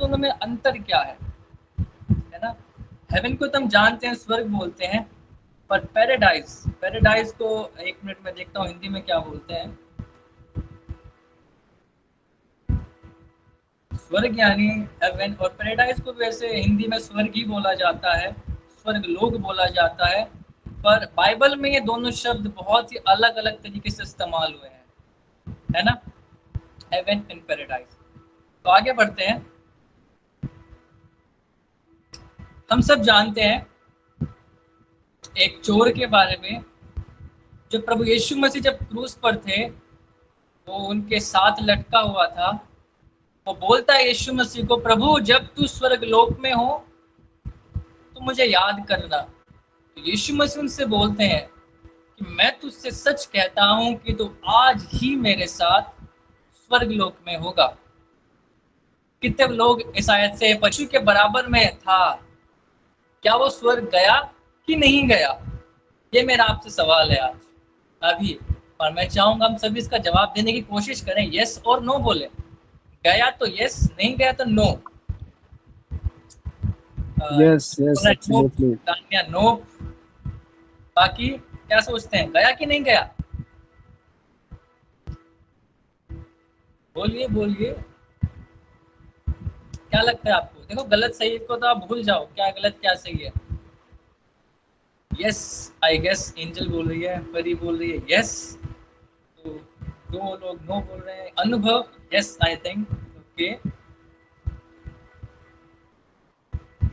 दोनों में अंतर क्या है ना। हेवन को तो हम जानते हैं, स्वर्ग बोलते हैं, पर पैराडाइज को एक मिनट में देखता हूँ हिंदी में क्या बोलते हैं। स्वर्ग यानी हेवन, और पैराडाइज को वैसे हिंदी में स्वर्ग ही बोला जाता है, स्वर्ग लोक बोला जाता है। पर बाइबल में ये दोनों शब्द बहुत ही अलग अलग तरीके से इस्तेमाल हुए हैं, है ना, हेवन एंड पैराडाइज। तो आगे बढ़ते हैं। हम सब जानते हैं एक चोर के बारे में, जो प्रभु यीशु मसीह जब क्रूस पर थे, वो उनके साथ लटका हुआ था। वो बोलता है यीशु मसीह को, प्रभु जब तू स्वर्ग लोक में हो तो मुझे याद करना। तो यीशु मसीह उनसे बोलते हैं कि मैं तुझसे सच कहता हूं कि तू आज ही मेरे साथ स्वर्ग लोक में होगा। कितने लोग इस आयत से पशु के बराबर में था, क्या वो स्वर्ग गया कि नहीं गया? ये मेरा आपसे सवाल है आज अभी, और मैं चाहूंगा हम सभी इसका जवाब देने की कोशिश करें, यस और नो बोले। गया तो यस, नहीं गया तो no. Yes, yes, absolutely. Tanya no. बाकी क्या सोचते हैं, गया कि नहीं गया? बोलिए बोलिए, क्या लगता है आपको? देखो गलत सही को तो आप भूल जाओ, क्या गलत क्या सही है। यस आई गेस एंजल बोल रही है, परी बोल रही है यस, तो दो लोग नो बोल रहे हैं। अनुभव यस आई थिंक, ओके।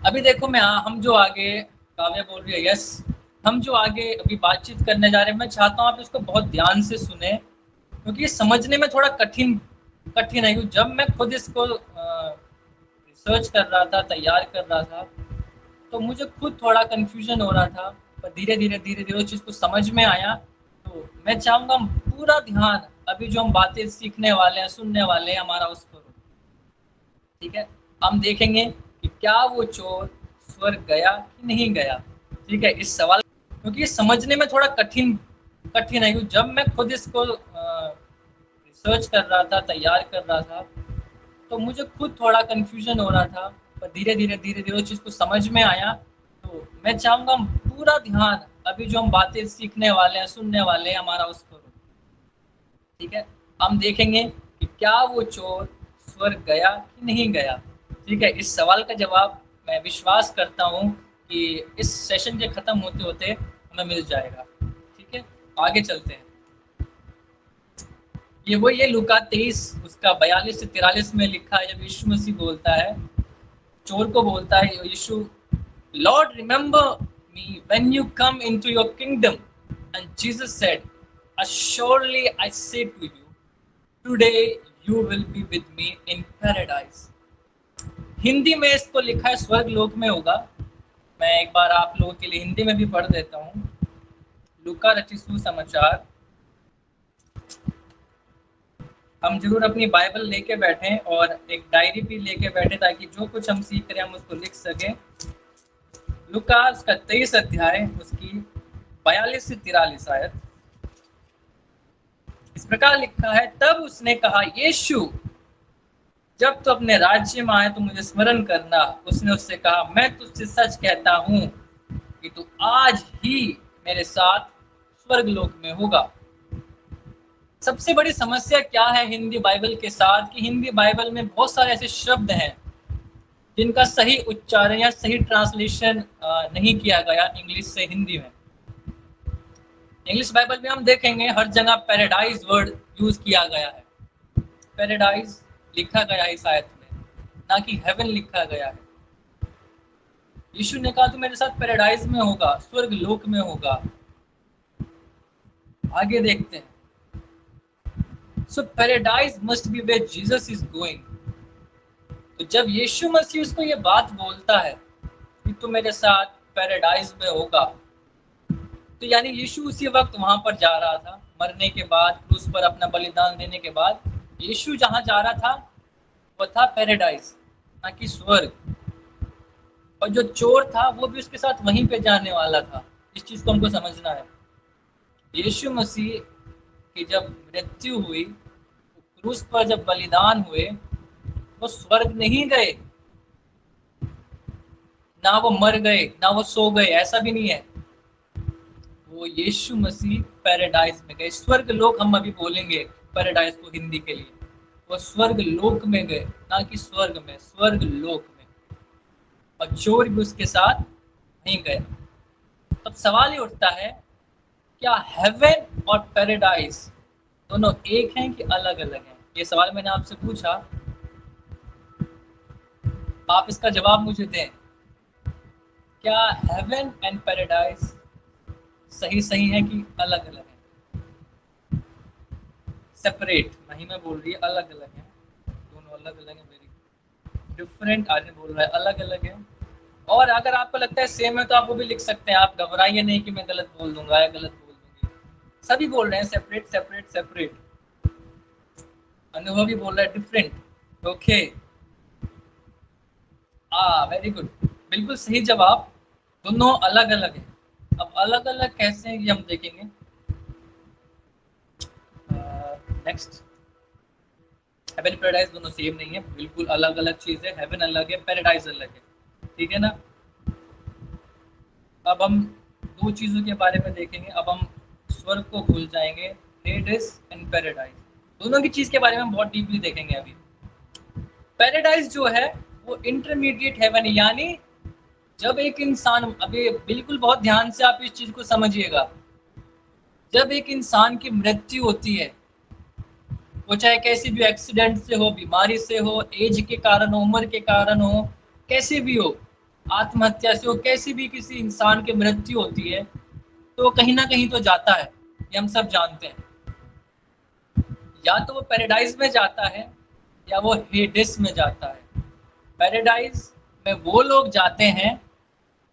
अभी देखो मैं हम जो आगे, काव्या बोल रही है यस, हम जो आगे अभी बातचीत करने जा रहे हैं, मैं चाहता हूँ आप इसको बहुत ध्यान से सुने, क्योंकि ये समझने में थोड़ा कठिन है। जब मैं खुद इसको रिसर्च कर रहा था, तैयार कर रहा था, तो मुझे खुद थोड़ा कंफ्यूजन हो रहा था, पर धीरे धीरे उस चीज़ को समझ में आया। तो मैं चाहूँगा पूरा ध्यान अभी जो हम बातें सीखने वाले हैं, सुनने वाले हैं, हमारा उस पर, ठीक है। हम देखेंगे कि क्या वो चोर स्वर्ग गया कि नहीं गया, ठीक है, इस सवाल, क्योंकि ये समझने में थोड़ा कठिन है। जब मैं खुद इसको रिसर्च कर रहा था, तैयार कर रहा था, तो मुझे खुद थोड़ा कंफ्यूजन हो रहा था, पर धीरे धीरे उस चीज़ को समझ में आया। तो मैं चाहूँगा पूरा ध्यान अभी जो हम बातें सीखने वाले हैं, सुनने वाले हैं, हमारा उस पर, ठीक है। हम देखेंगे कि क्या वो चोर स्वर्ग गया कि नहीं गया, ठीक है। इस सवाल का जवाब मैं विश्वास करता हूँ कि इस सेशन के खत्म होते होते हमें मिल जाएगा, ठीक है। आगे चलते हैं। ये लूका 23 उसका 42 से 43 में लिखा है, जब यीशु मसीह बोलता है, चोर को बोलता है Yeshu, Lord remember me when you come into your kingdom, and Jesus said, assuredly I say to you, today you will be with me in paradise। Hindi में इसको लिखा है स्वर्ग लोक में होगा। मैं एक बार आप लोगों के लिए हिंदी में भी पढ़ देता हूँ। लूका रचित सुसमाचार, हम जरूर अपनी बाइबल लेके बैठे और एक डायरी भी लेके बैठे, ताकि जो कुछ हम सीख रहे हैं हम उसको लिख सकें। लूका उसका 23 अध्याय, उसकी 42 से 43 आयत इस प्रकार लिखा है, तब उसने कहा, यीशु जब तू अपने राज्य में आए तो मुझे स्मरण करना। उसने उससे कहा, मैं तुझसे सच कहता हूँ कि तू आज ही मेरे साथ स्वर्ग लोक में होगा। सबसे बड़ी समस्या क्या है हिंदी बाइबल के साथ, कि हिंदी बाइबल में बहुत सारे ऐसे शब्द हैं जिनका सही उच्चारण या सही ट्रांसलेशन नहीं किया गया इंग्लिश से हिंदी में। इंग्लिश बाइबल में हम देखेंगे हर जगह पैराडाइज वर्ड यूज किया गया है, पैराडाइज लिखा गया है इस आयत में, ना कि हेवन लिखा गया है। यीशु ने कहा तू मेरे साथ पैराडाइज में होगा, स्वर्ग लोक में होगा। आगे देखते हैं। So paradise must be where Jesus is going। तो जब यीशु मसीह उसको ये बात बोलता है कि तू मेरे साथ पैराडाइज में होगा, तो यानी यीशु उसी वक्त वहां पर जा रहा था, मरने के बाद, क्रूस पर अपना बलिदान देने के बाद यीशु जहां जा रहा था वो था पैराडाइज, ना कि स्वर्ग। और जो चोर था वो भी उसके साथ वहीं पे जाने वाला था। इस चीज को हमको समझना है। यीशु मसीह की जब मृत्यु हुई, क्रूस पर जब बलिदान हुए, वो स्वर्ग नहीं गए, ना वो मर गए ना वो सो गए, ऐसा भी नहीं है। वो यीशु मसीह पैराडाइज में गए। स्वर्ग लोक हम अभी बोलेंगे पैराडाइज को हिंदी के लिए। वो स्वर्ग लोक में गए, ना कि स्वर्ग में, स्वर्ग लोक में। और चोर भी उसके साथ नहीं गए। तब सवाल ये उठता है, क्या हेवन और पैराडाइज दोनों एक हैं कि अलग अलग हैं? ये सवाल मैंने आपसे पूछा, आप इसका जवाब मुझे दें। क्या हेवन एंड पैराडाइज सही सही है कि अलग अलग है? सेपरेट महिमा बोल रही है अलग अलग है, दोनों अलग अलग है। वेरी डिफरेंट आदमी बोल रहा है अलग अलग है। और अगर आपको लगता है सेम है तो आप वो भी लिख सकते हैं। आप घबराइए नहीं कि मैं गलत बोल दूंगा या गलत बोल दूंगी। सभी बोल रहे हैं सेपरेट सेपरेट सेपरेट। अनुभवी बोल रहा है डिफरेंट। ओके, वेरी गुड, बिल्कुल सही जवाब। दोनों अलग अलग है। अब अलग अलग कैसे हैं ये हम देखेंगे। नेक्स्ट, हेवन पैराडाइज दोनों सेम नहीं है, बिल्कुल अलग अलग चीज है। हेवन अलग है, पैराडाइज अलग है, ठीक है ना। अब हम दो चीजों के बारे में देखेंगे। अब हम स्वर्ग को भूल जाएंगे, हेडेस एंड पैराडाइज। दोनों की चीज के बारे में हम बहुत डीपली देखेंगे अभी। पैराडाइज जो है वो इंटरमीडिएट हेवन, यानी जब एक इंसान, अभी बिल्कुल बहुत ध्यान से आप इस चीज को समझिएगा, जब एक इंसान की मृत्यु होती है, वो चाहे कैसी भी एक्सीडेंट से हो, बीमारी से हो, एज के कारण हो, उम्र के कारण हो, कैसे भी हो, आत्महत्या से हो, कैसी भी किसी इंसान की मृत्यु होती है, तो कहीं ना कहीं तो जाता है, ये हम सब जानते हैं। या तो वो पैराडाइज में जाता है या वो हेडेस में जाता है। पैराडाइज में वो लोग जाते हैं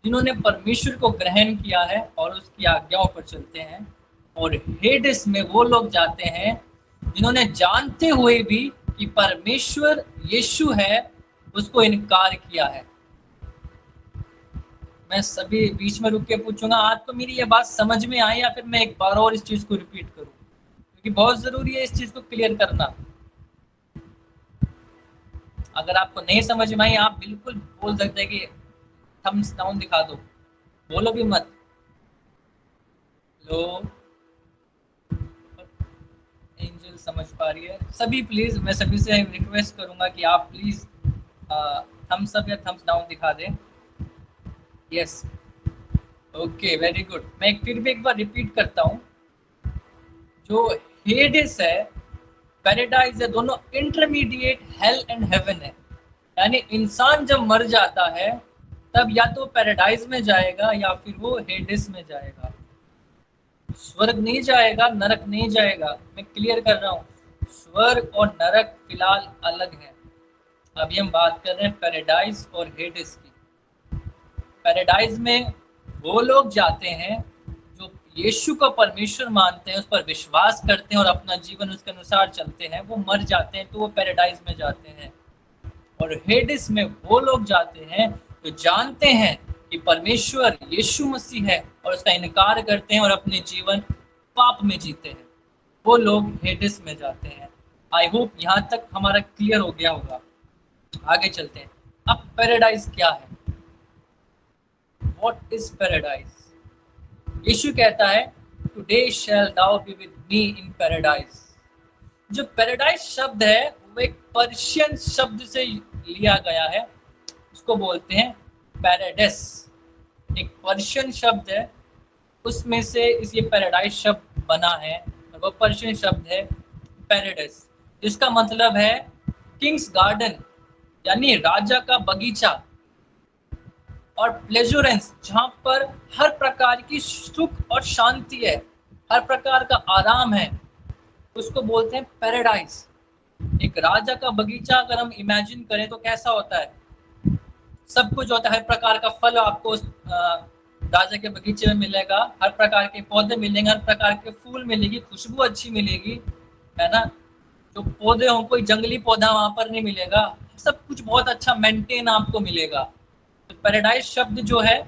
जिन्होंने परमेश्वर को ग्रहण किया है और उसकी आज्ञाओं पर चलते हैं। और हेडेस में वो लोग जाते हैं जिन्होंने जानते हुए भी कि परमेश्वर यीशु है, उसको इनकार किया है। मैं सभी बीच में रुक के पूछूंगा, आपको मेरी ये बात समझ में आई या फिर मैं एक बार और इस चीज को रिपीट करूं, क्योंकि बहुत जरूरी है इस चीज को क्लियर करना। अगर आपको नहीं समझ में आई, आप बिल्कुल बोल सकते हैं कि थम्स डाउन दिखा दो, बोलो भी मत। लो, एंजल समझ पा रही है? सभी प्लीज, मैं सभी से रिक्वेस्ट करूंगा कि आप प्लीज थम्स अप या थम्स डाउन दिखा दें। Yes, okay, very good. मैं फिर भी एक बार रिपीट करता हूँ। जो हेडेस है, पैराडाइज है, दोनों इंटरमीडिएट हेल एंड हेवन है। यानी इंसान जब मर जाता है तब या तो पैराडाइज में जाएगा या फिर वो हेडेस में जाएगा। स्वर्ग नहीं जाएगा, नरक नहीं जाएगा। मैं क्लियर कर रहा हूँ, स्वर्ग और नरक फिलहाल अलग है। अभी हम बात कर रहे हैं पैराडाइज और हेडेस की। पैराडाइज में वो लोग जाते हैं जो यीशु को परमेश्वर मानते हैं, उस पर विश्वास करते हैं और अपना जीवन उसके अनुसार चलते हैं। वो मर जाते हैं तो वो पैराडाइज में जाते हैं। और हेडेस में वो लोग जाते हैं जो जानते हैं कि परमेश्वर यीशु मसीह है और उसका इनकार करते हैं और अपने जीवन पाप में जीते हैं। वो लोग हेडेस में जाते हैं। आई होप यहाँ तक हमारा क्लियर हो गया होगा। आगे चलते हैं। अब पैराडाइज क्या है? What is paradise? यीशु कहता है, Today shall thou be with me in paradise. जो पैराडाइज शब्द है वो एक पर्शियन शब्द से लिया गया है, उसको बोलते हैं पैराडेस। एक पर्शियन शब्द है, उसमें से इस ये पैराडाइज शब्द बना है, और वो पर्शियन शब्द है पैराडेस, जिसका मतलब है किंग्स गार्डन, यानी राजा का बगीचा। और प्लेजरेंस, जहाँ पर हर प्रकार की सुख और शांति है, हर प्रकार का आराम है, उसको बोलते हैं पैराडाइज। एक राजा का बगीचा अगर हम इमेजिन करें तो कैसा होता है? सब कुछ होता है, हर प्रकार का फल आपको उस राजा के बगीचे में मिलेगा, हर प्रकार के पौधे मिलेंगे, हर प्रकार के फूल मिलेगी, खुशबू अच्छी मिलेगी, है ना। जो पौधे हों, कोई जंगली पौधा वहां पर नहीं मिलेगा, सब कुछ बहुत अच्छा मेंटेन आपको मिलेगा। तो पैराडाइज शब्द जो है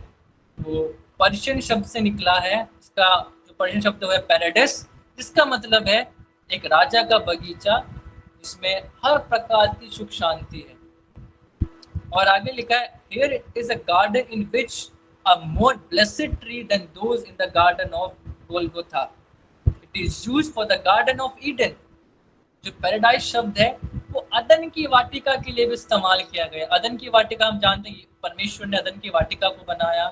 वो पर्शियन शब्द से निकला है। इसका जो पर्शियन शब्द है पैराडेस, जिसका मतलब है एक राजा का बगीचा जिसमें हर प्रकार की सुख शांति है। और आगे लिखा है, here it is a garden in which a more blessed tree than those in the garden of Golgotha. It is used for the garden of Eden. जो पैराडाइज शब्द है वो अदन की वाटिका के लिए भी इस्तेमाल किया गया। अदन की वाटिका हम जानते हैं, परमेश्वर ने अदन की वाटिका को बनाया,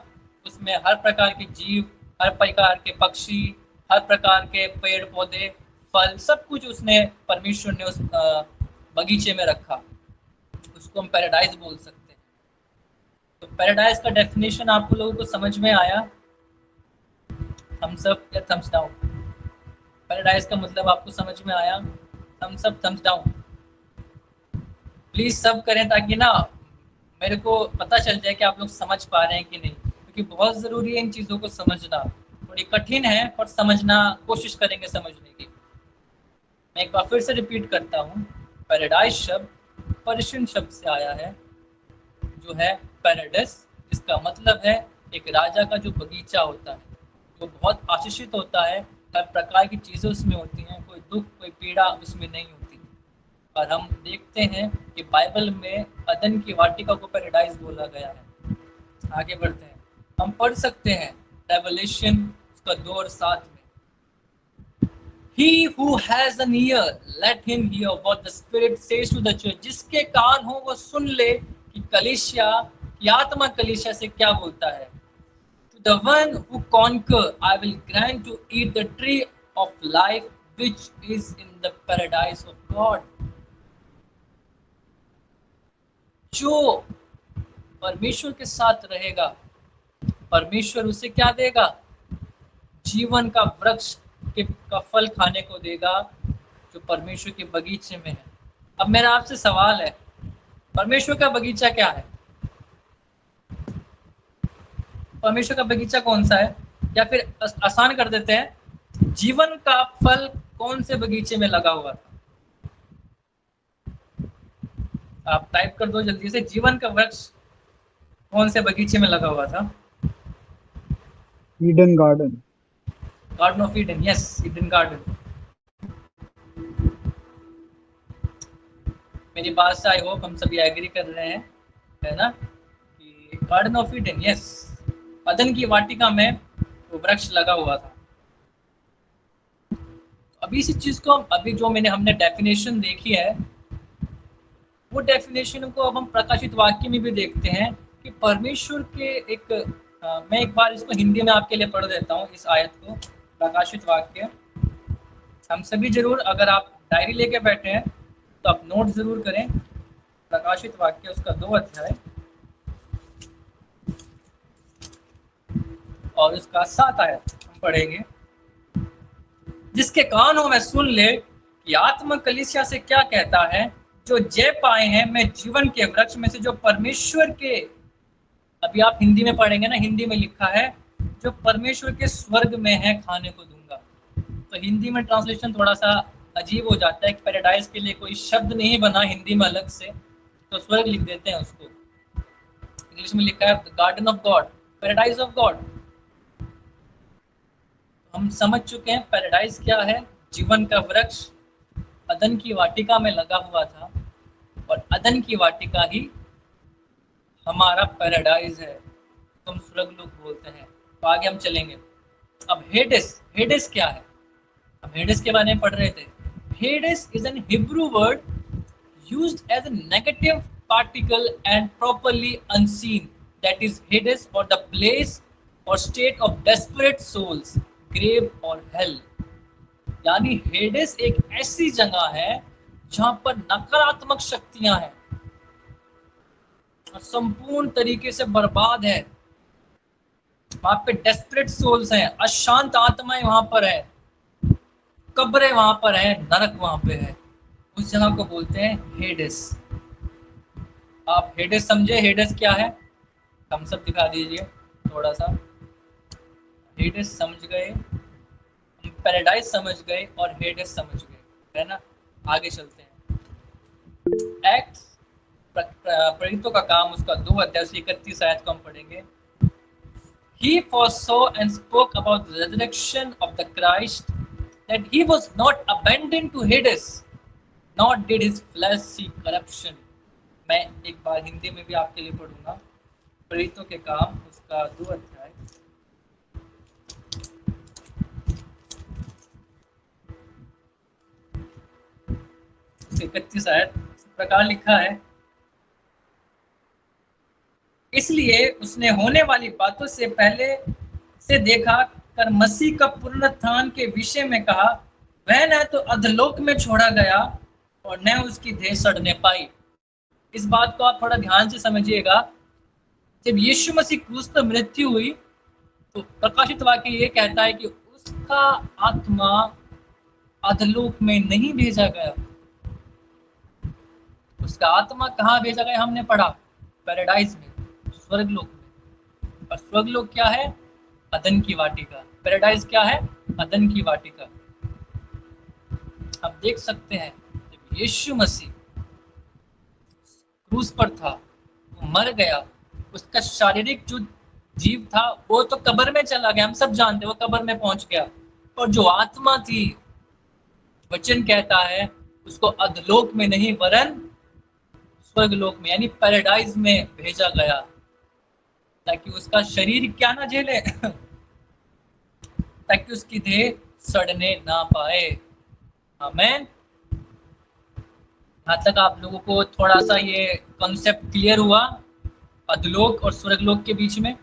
उसमें हर प्रकार के जीव, हर प्रकार के पक्षी, हर प्रकार के पेड़ पौधे, फल, सब कुछ उसने परमेश्वर ने उस बगीचे में रखा। उसको हम पैराडाइज बोल सकते हैं। तो पैराडाइज का डेफिनेशन आप लोगों को समझ में आया? थम्स अप या थम्स डाउन? पैराडाइज का मतलब आपको समझ में आया? Thumbs up, thumbs down? Please सब करें ताकि ना मेरे को पता चल जाए कि आप लोग समझ पा रहे हैं कि नहीं, क्योंकि बहुत जरूरी है इन चीजों को समझना। थोड़ी कठिन है पर समझना कोशिश करेंगे समझने की। मैं एक बार फिर से रिपीट करता हूँ, पैराडाइज शब्द पर्शियन शब्द से आया है जो है पैराडिस, जिसका मतलब है एक राजा का जो बगीचा होता है, वो बहुत आशीषित होता है, हर प्रकार की चीजें उसमें होती हैं, कोई दुख कोई पीड़ा उसमें नहीं होती। और हम देखते हैं कि बाइबल में अदन की वाटिका को पैराडाइज बोला गया है। आगे बढ़ते हैं, हम पढ़ सकते हैं रेवलेशन उसका 2 और 7 में, He who has an ear, let him hear what the Spirit says to the church. जिसके कान हो वो सुन ले कि कलीसिया की आत्मा कलीसिया से क्या बोलता है। To the one who conquer, I will grant to eat the tree of life which is in the paradise of God. जो परमेश्वर के साथ रहेगा, परमेश्वर उसे क्या देगा? जीवन का वृक्ष का फल खाने को देगा जो परमेश्वर के बगीचे में है। अब मेरा आपसे सवाल है, परमेश्वर का बगीचा क्या है? परमेश्वर का बगीचा कौन सा है? या फिर आसान कर देते हैं, जीवन का फल कौन से बगीचे में लगा हुआ था? आप टाइप कर दो जल्दी से, जीवन का वृक्ष कौन से बगीचे में लगा हुआ था? Eden garden. Garden of Eden, yes, Eden garden. मेरी बात से आई होप हम सभी एग्री कर रहे हैं, है ना, कि गार्डन ऑफ ईडन, यस, अदन की वाटिका में वो वृक्ष लगा हुआ था। अभी इसी चीज को अभी जो हमने डेफिनेशन देखी है, वो डेफिनेशन को अब हम प्रकाशित वाक्य में भी देखते हैं कि परमेश्वर के एक मैं एक बार इसको हिंदी में आपके लिए पढ़ देता हूँ इस आयत को, प्रकाशित वाक्य। हम सभी जरूर, अगर आप डायरी लेके बैठे हैं तो आप नोट जरूर करें। प्रकाशित वाक्य उसका 2 अध्याय और उसका 7 आयत हम पढ़ेंगे। जिसके कान हो मैं सुन ले कि आत्मा कलीसिया से क्या कहता है। जो जय पाए हैं मैं जीवन के वृक्ष में से जो परमेश्वर के, अभी आप हिंदी में पढ़ेंगे ना, हिंदी में लिखा है जो परमेश्वर के स्वर्ग में है खाने को दूंगा। तो हिंदी में ट्रांसलेशन थोड़ा सा अजीब हो जाता है कि पैराडाइज के लिए कोई शब्द नहीं बना हिंदी में अलग से, तो स्वर्ग लिख देते हैं उसको। इंग्लिश में लिखा है garden of God, paradise of God. हम समझ चुके हैं पैराडाइज क्या है, जीवन का वृक्ष अदन की वाटिका में लगा हुआ था और अदन की वाटिका ही हमारा पैराडाइज है, तो हम स्वर्ग लोग बोलते हैं। तो आगे हम चलेंगे। अब हेडेस, हेडेस क्या है? अब हेडेस के बारे में पढ़ रहे थे। Hades is an Hebrew word used as a negative particle and properly unseen, that is Hades or the place or state of desperate souls, grave or hell. यानी हेडेस एक ऐसी जगह है जहां पर नकारात्मक शक्तियां हैं और संपूर्ण तरीके से बर्बाद है। वहां पे डेस्परेट सोल्स हैं, अशांत आत्माएं वहां पर है, कब्रें वहां पर है, नरक वहां पे है। उस जगह को बोलते हैं हेडेस। आप हेडेस समझे? हेडेस क्या है? हम सब दिखा दीजिए थोड़ा सा। हेडेस समझ गए, पैराडाइज समझ गए और हेडेस समझ गए, है ना। आगे चलते हैं। एक्ट्स, प्रेरितों का काम उसका 2 अध्याय से 31 आयत को हम पढ़ेंगे। He foresaw and spoke about the resurrection of the Christ, that he was not abandoned to Hades, nor did his flesh see corruption. मैं एक बार हिंदी में भी आपके लिए पढ़ूंगा। प्रेरितों के काम उसका 2 अध्याय, उसके 31 आयत इस प्रकार लिखा है, इसलिए उसने होने वाली बातों से पहले से देखा कर मसीह का पुनरुत्थान के विषय में कहा, वह न तो अधलोक में छोड़ा गया और न उसकी देह सड़ने पाई। इस बात को आप थोड़ा ध्यान से समझिएगा। जब यीशु मसीह क्रूस पर मृत्यु हुई तो प्रकाशित वाक्य ये कहता है कि उसका आत्मा अधलोक में नहीं भेजा गया। उसका आत्मा कहाँ भेजा गया हमने पढ़ा, पैराडाइज में, स्वर्गलोक में। और स्वर्गलोक क्या है? अदन की वाटिका। पैराडाइज क्या है? अदन की वाटिका। आप देख सकते हैं जब यीशु मसीह क्रूस पर था, वो मर गया, उसका शारीरिक जो जीव था वो तो कब्र में चला गया, हम सब जानते हैं, वो कब्र में पहुंच गया। और जो आत्मा थी, वचन कहता है उसको अधलोक में नहीं वरन स्वर्गलोक में यानी पैराडाइज में भेजा गया, ताकि उसका शरीर क्या ना झेले ताकि उसकी देह सड़ने ना पाए। आमीन। यहाँ तक आप लोगों को थोड़ा सा ये कॉन्सेप्ट क्लियर हुआ अधलोक और स्वर्गलोक के बीच में?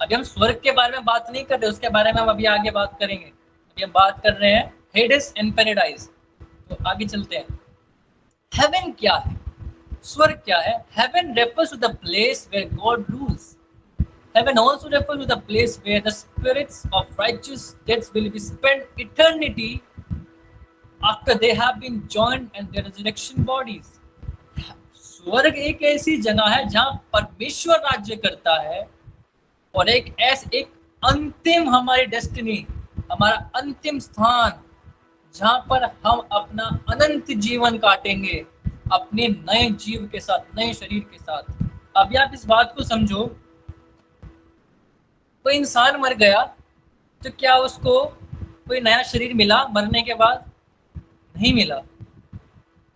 अभी हम स्वर्ग के बारे में बात नहीं कर रहे, उसके बारे में हम अभी आगे बात करेंगे। अभी हम बात कर रहे हैं हेडेस एंड पैराडाइज। तो आगे चलते हैं। हेवन क्या है? स्वर्ग क्या है? Heaven refers to the place where God rules. Heaven also refers to the place where the spirits of righteous dead will be spent eternity after they have been joined in their resurrection bodies. स्वर्ग एक ऐसी जगह है जहां परमेश्वर राज्य करता है और एक अंतिम हमारी डेस्टिनी, हमारा अंतिम स्थान, जहां पर हम अपना अनंत जीवन काटेंगे अपने नए जीव के साथ, नए शरीर के साथ। अभी आप इस बात को समझो, कोई इंसान मर गया तो क्या उसको कोई नया शरीर मिला मरने के बाद? नहीं मिला।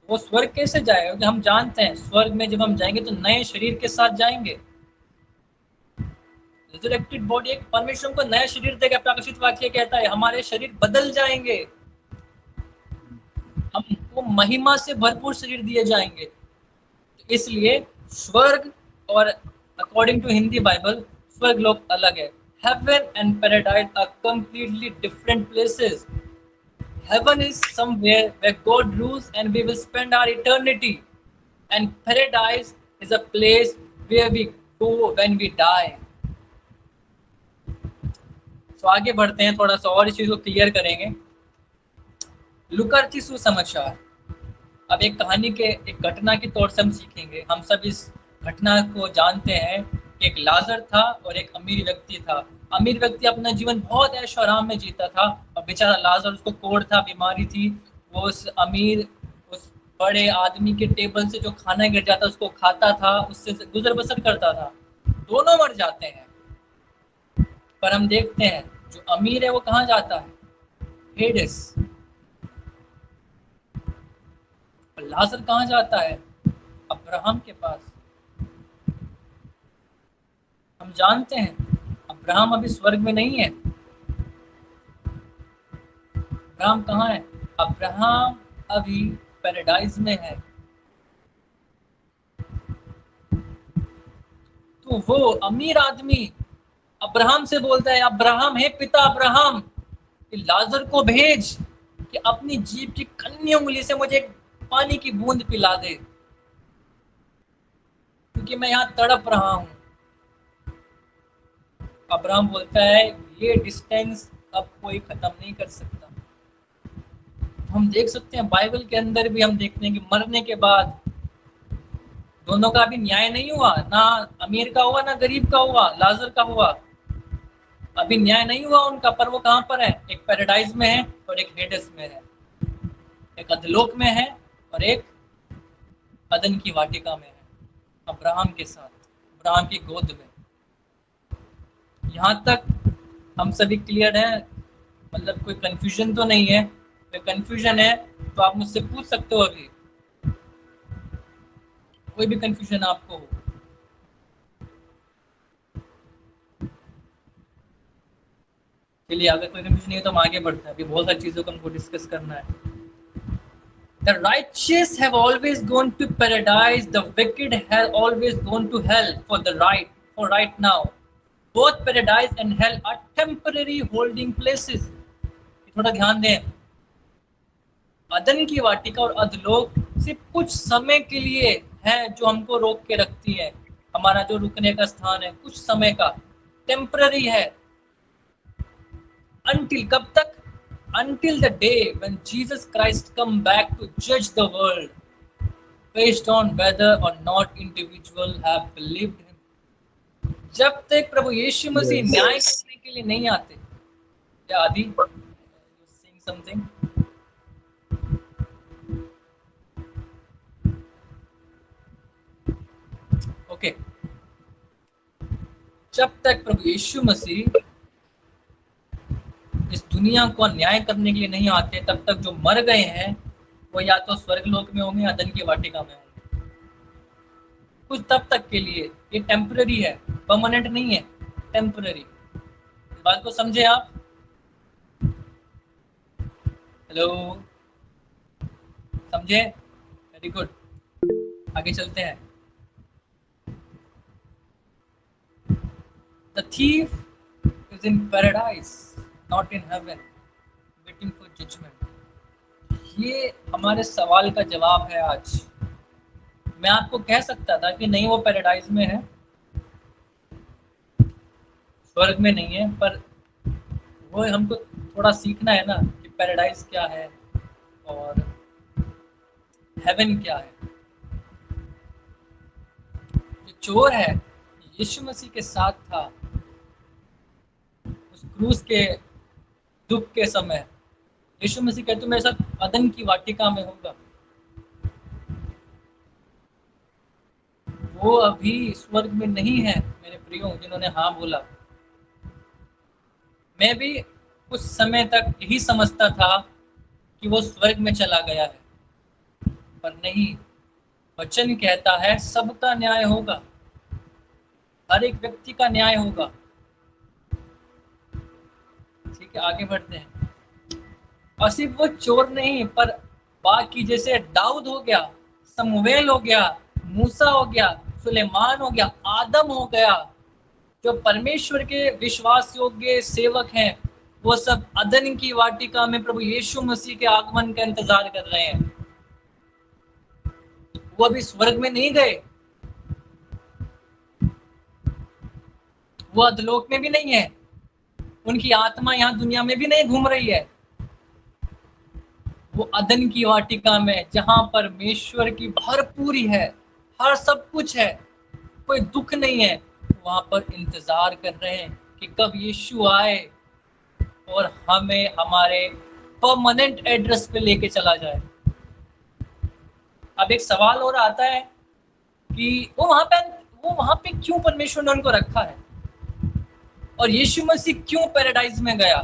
वो स्वर्ग कैसे जाएगा? क्योंकि हम जानते हैं स्वर्ग में जब हम जाएंगे तो नए शरीर के साथ जाएंगे। रिजरेक्टेड बॉडी, एक परमेश्वर को नया शरीर देगा। प्रकाशित वाक्य कहता है हमारे शरीर बदल जाएंगे, हमको महिमा से भरपूर शरीर दिए जाएंगे। इसलिए स्वर्ग और अकॉर्डिंग टू हिंदी बाइबल स्वर्ग लोक अलग है। Heaven and paradise are completely different places. Heaven is somewhere where God rules and we will spend our eternity, and paradise is a place where we go when we die. So आगे बढ़ते हैं, थोड़ा सा और इस चीज को clear करेंगे। लूका रचित सुसमाचार। अब एक कहानी के एक घटना के तौर से हम सीखेंगे। हम सब इस घटना को जानते हैं। एक लाजर था और एक अमीर व्यक्ति था। अमीर व्यक्ति अपना जीवन बहुत ऐशो आराम में जीता था और बेचारा लाजर, उसको कोढ़ था, बीमारी थी। वो उस बड़े आदमी के टेबल से जो खाना गिर जाता उसको खाता था, उससे गुजर बसर करता था। दोनों मर जाते हैं, पर हम देखते हैं जो अमीर है वो कहाँ जाता है? हेडेस। लाजर कहाँ जाता है? अब्राहम के पास। हम जानते हैं अब्राहम अभी स्वर्ग में नहीं है। अब्राहम कहाँ है? अब्राहम अभी पैराडाइज में है। तो वो अमीर आदमी अब्राहम से बोलता है, अब्राहम, हे पिता अब्राहम, लाजर को भेज कि अपनी जीभ की कन्नी उंगली से मुझे पानी की बूंद पिला दे, क्योंकि मैं यहाँ तड़प रहा हूँ। अब्राहम बोलता है ये डिस्टेंस अब कोई खत्म नहीं कर सकता। हम देख सकते हैं बाइबल के अंदर भी हम देखते हैं कि मरने के बाद दोनों का अभी न्याय नहीं हुआ, ना अमीर का हुआ ना गरीब का हुआ, लाजर का हुआ। अभी न्याय नहीं हुआ उनका, पर वो कहाँ पर है? एक पैराडाइज में है और एक हेडेस में है, एक अधलोक में है और एक अदन की वाटिका में है, अब्राहम के साथ, अब्राहम की गोद में। यहाँ तक हम सभी क्लियर हैं? मतलब कोई कंफ्यूजन तो नहीं है? कोई कंफ्यूजन है तो आप मुझसे पूछ सकते हो अभी। कोई भी कंफ्यूजन आपको हो। चलिए अगर कोई कंफ्यूजन नहीं है तो हम आगे बढ़ते हैं, अभी बहुत सारी चीजों को हमको डिस्कस करना है। The righteous have always gone to paradise, the wicked have always gone to hell for right now. Both paradise and hell are temporary holding places. थोड़ा ध्यान दें, अदन की वाटिका और अधलोक सिर्फ कुछ समय के लिए है जो हमको रोक के रखती है। हमारा जो रुकने का स्थान है कुछ समय का, टेम्पररी है। Until कब तक? Until the day when Jesus Christ come back to judge the world based on whether or not individual have believed him. जब तक प्रभु यीशु मसीह न्याय करने के लिए नहीं आते। क्या आदि saying something? ओके, जब तक प्रभु यीशु मसीह इस दुनिया को न्याय करने के लिए नहीं आते, तब तक जो मर गए हैं वो या तो स्वर्ग लोक में होंगे या अदन की वाटिका में होंगे। कुछ तब तक के लिए, ये टेम्पररी है, परमानेंट नहीं है, टेम्पररी। इस बात को समझे आप? हेलो, समझे? वेरी गुड, आगे चलते हैं। The thief is in paradise, not in heaven, waiting for judgment. ये हमारे सवाल का जवाब है आज। मैं आपको कह सकता था कि नहीं वो पैराडाइज में है, स्वर्ग में नहीं है, पर वो हमको थोड़ा सीखना है ना कि पैराडाइज क्या है और हेवन क्या है। जो चोर है यीशु मसीह के साथ था उस क्रूस के दुख के समय। यीशु मसीह कहते मेरे साथ अदन की वाटिका में होगा। वो अभी स्वर्ग में नहीं है मेरे प्रियो जिन्होंने हाँ बोला। मैं भी कुछ समय तक यही समझता था कि वो स्वर्ग में चला गया है, पर नहीं, वचन कहता है सबका न्याय होगा, हर एक व्यक्ति का न्याय होगा। ठीक है, आगे बढ़ते हैं। और सिर्फ वो चोर नहीं, पर बाकी जैसे दाऊद हो गया, समूएल हो गया, मूसा हो गया, सुलेमान हो गया, आदम हो गया, जो परमेश्वर के विश्वास योग्य सेवक हैं, वो सब अदन की वाटिका में प्रभु यीशु मसीह के आगमन का इंतजार कर रहे हैं। वो अभी स्वर्ग में नहीं गए, वो अधलोक में भी नहीं है, उनकी आत्मा यहाँ दुनिया में भी नहीं घूम रही है। वो अदन की वाटिका में, जहां परमेश्वर की भरपूरी है, हर सब कुछ है, कोई दुख नहीं है, वहां पर इंतजार कर रहे हैं कि कब यीशु आए और हमें हमारे परमानेंट एड्रेस पे लेके चला जाए। अब एक सवाल और आता है कि वो वहां पे क्यों परमेश्वर ने उनको रखा है और यीशु मसीह क्यों पैराडाइज में गया।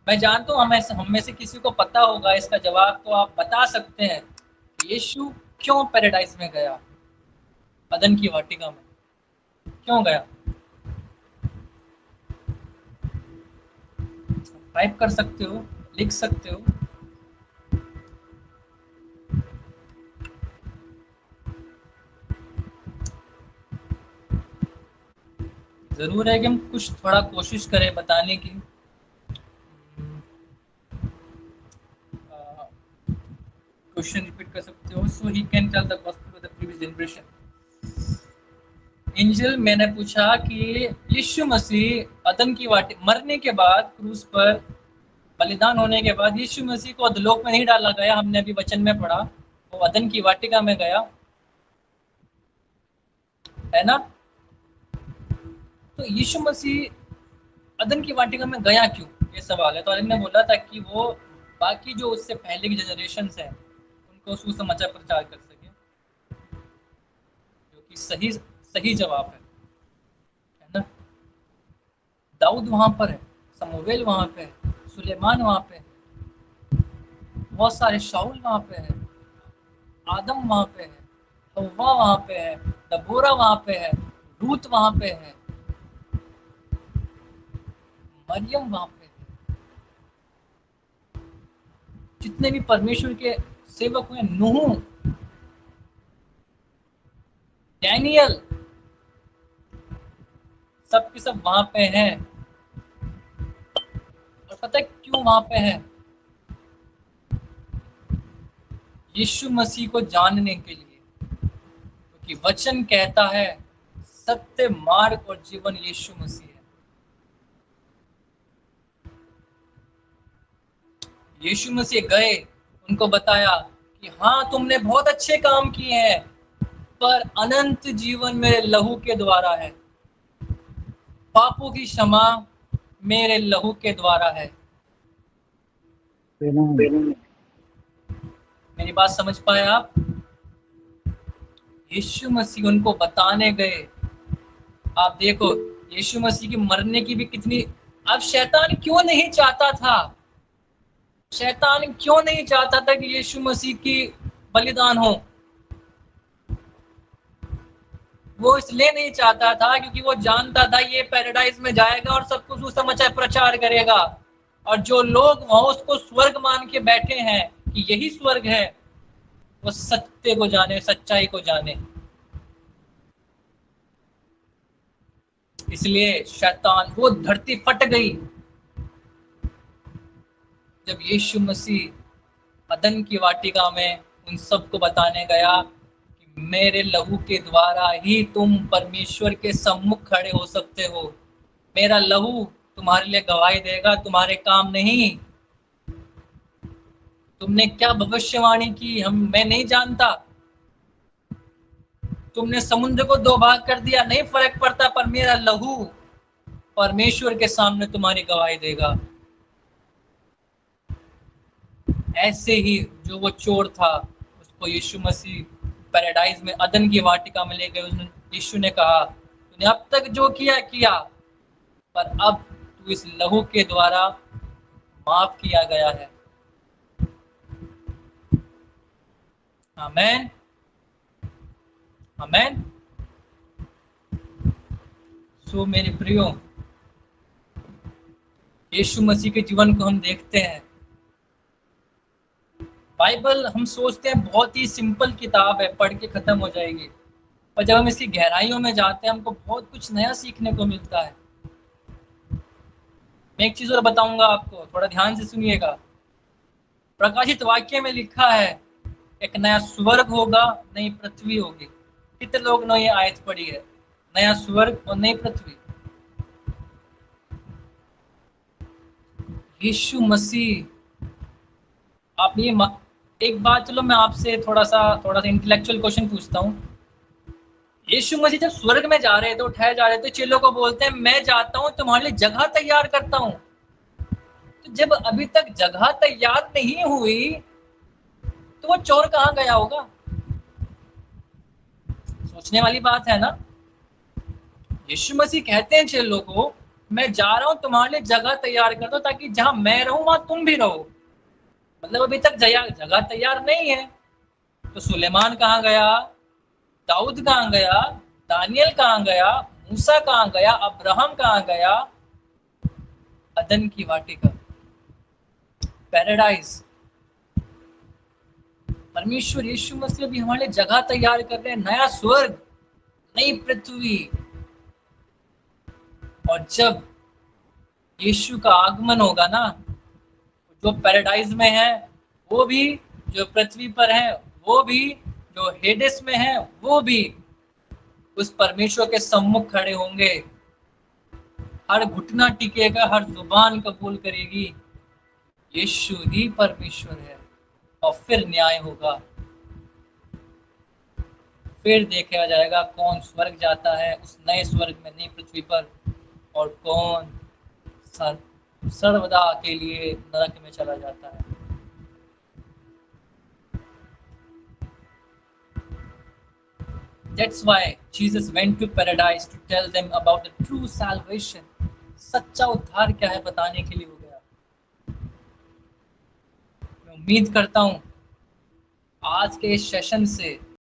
मैं जानता हूं हम में से किसी को पता होगा इसका जवाब, तो आप बता सकते हैं यीशु क्यों पैराडाइज में गया, अदन की वाटिका में क्यों गया। टाइप कर सकते हो, लिख सकते हो। जरूर है कि हम कुछ थोड़ा कोशिश करें बताने की। क्वेश्चन रिपीट कर सकते हो। So he can tell the gospel to the previous generation. Angel मैंने पूछा कि यीशु मसीह अदन की वाटी मरने के बाद, क्रूस पर बलिदान होने के बाद यीशु मसीह को अधलोक में नहीं डाला गया, हमने अभी वचन में पढ़ा, वो अदन की वाटिका में गया, है ना। तो यीशु मसीह अदन की वाटिका में गया क्यों, ये सवाल है। तो हमने बोला था कि वो बाकी जो उससे पहले की जनरेशंस हैं उनको सुसमाचार प्रचार कर सके, जो कि सही जवाब है ना। दाऊद वहां पर है, समूएल वहां पे है, सुलेमान वहां पे है, बहुत सारे शाऊल वहां पे है, आदम वहां पे है, हव्वा वहां पे है, दबोरा वहां पे है, रूत वहां पे है, मरियम वहां पे है। जितने भी परमेश्वर के सेवक हुए, नूह, डैनियल, सब के सब वहां पे हैं। और पता है क्यों वहां पे है? यीशु मसीह को जानने के लिए, क्योंकि वचन कहता है सत्य, मार्ग और जीवन यीशु मसीह है। यीशु मसीह गए, उनको बताया कि हाँ तुमने बहुत अच्छे काम किए हैं, पर अनंत जीवन मेरे लहू के द्वारा है, पापों की क्षमा मेरे लहू के द्वारा है। Amen. मेरी बात समझ पाए आप? यीशु मसीह उनको बताने गए। आप देखो यीशु मसीह की मरने की भी कितनी, अब शैतान क्यों नहीं चाहता था, शैतान क्यों नहीं चाहता था कि यीशु मसीह की बलिदान हो? वो इसलिए नहीं चाहता था क्योंकि वो जानता था ये पैराडाइज में जाएगा और सब कुछ सुसमाचार प्रचार करेगा, और जो लोग वहां उसको स्वर्ग मान के बैठे हैं कि यही स्वर्ग है, वो सत्य को जाने, सच्चाई को जाने। इसलिए शैतान, वो धरती फट गई जब यीशु मसीह अदन की वाटिका में उन सबको बताने गया कि मेरे लहू के द्वारा ही तुम परमेश्वर के सम्मुख खड़े हो सकते हो। मेरा लहू तुम्हारे लिए गवाही देगा, तुम्हारे काम नहीं। तुमने क्या भविष्यवाणी की मैं नहीं जानता। तुमने समुद्र को दो भाग कर दिया, नहीं फर्क पड़ता, पर मेरा लहू परमेश्वर के सामने तुम्हारी गवाही देगा। ऐसे ही जो वो चोर था, उसको यीशु मसीह पैराडाइज में, अदन की वाटिका में ले गए। यीशु ने कहा तूने अब तक जो किया किया, पर अब तू इस लहू के द्वारा माफ किया गया है। आमेन, आमेन। सो मेरे प्रियो, यीशु मसीह के जीवन को हम देखते हैं। बाइबल हम सोचते हैं बहुत ही सिंपल किताब है, पढ़ के खत्म हो जाएगी, पर जब हम इसकी गहराइयों में जाते हैं हमको बहुत कुछ नया सीखने को मिलता है। मैं एक चीज और बताऊंगा आपको, थोड़ा ध्यान से सुनिएगा। प्रकाशित वाक्य में लिखा है एक नया स्वर्ग होगा, नई पृथ्वी होगी। कितने लोग ने ये आयत पढ़ी है? नया स्वर्ग और नई पृथ्वी। यीशु मसीह, आप ये एक बात, चलो मैं आपसे थोड़ा सा इंटेलेक्चुअल क्वेश्चन पूछता हूँ। यीशु मसीह जब स्वर्ग में जा रहे थे, उठाए जा रहे थे, चेलों को बोलते हैं मैं जाता हूँ तुम्हारे लिए जगह तैयार करता हूँ। तो जब अभी तक जगह तैयार नहीं हुई तो वो चोर कहाँ गया होगा? सोचने वाली बात है ना। यीशु मसीह कहते हैं चेलों को मैं जा रहा हूँ तुम्हारे लिए जगह तैयार कर दो, ताकि जहां मैं रहूं वहां तुम भी रहो। मतलब अभी तक जगह तैयार नहीं है। तो सुलेमान कहाँ गया? दाऊद कहाँ गया? दानियल कहाँ गया? मूसा कहाँ गया? अब्राहम कहाँ गया? अदन की वाटिका, पैराडाइज। परमेश्वर यीशु मसीह भी हमारे लिए जगह तैयार कर रहे हैं, नया स्वर्ग, नई पृथ्वी। और जब यीशु का आगमन होगा ना, जो पैराडाइज में है वो भी, जो पृथ्वी पर है वो भी, जो हेडेस में है वो भी उस परमेश्वर के सम्मुख खड़े होंगे। हर घुटना टिकेगा, हर जुबान कबूल करेगी यीशु ही परमेश्वर है। और फिर न्याय होगा, फिर देखा जाएगा कौन स्वर्ग जाता है उस नए स्वर्ग में, नई पृथ्वी पर, और कौन सर्वदा के लिए नरक में चला जाता है। That's why Jesus went to paradise to tell them about the true salvation. सच्चा उद्धार क्या है बताने के लिए हो गया। मैं उम्मीद करता हूँ आज के इस सेशन से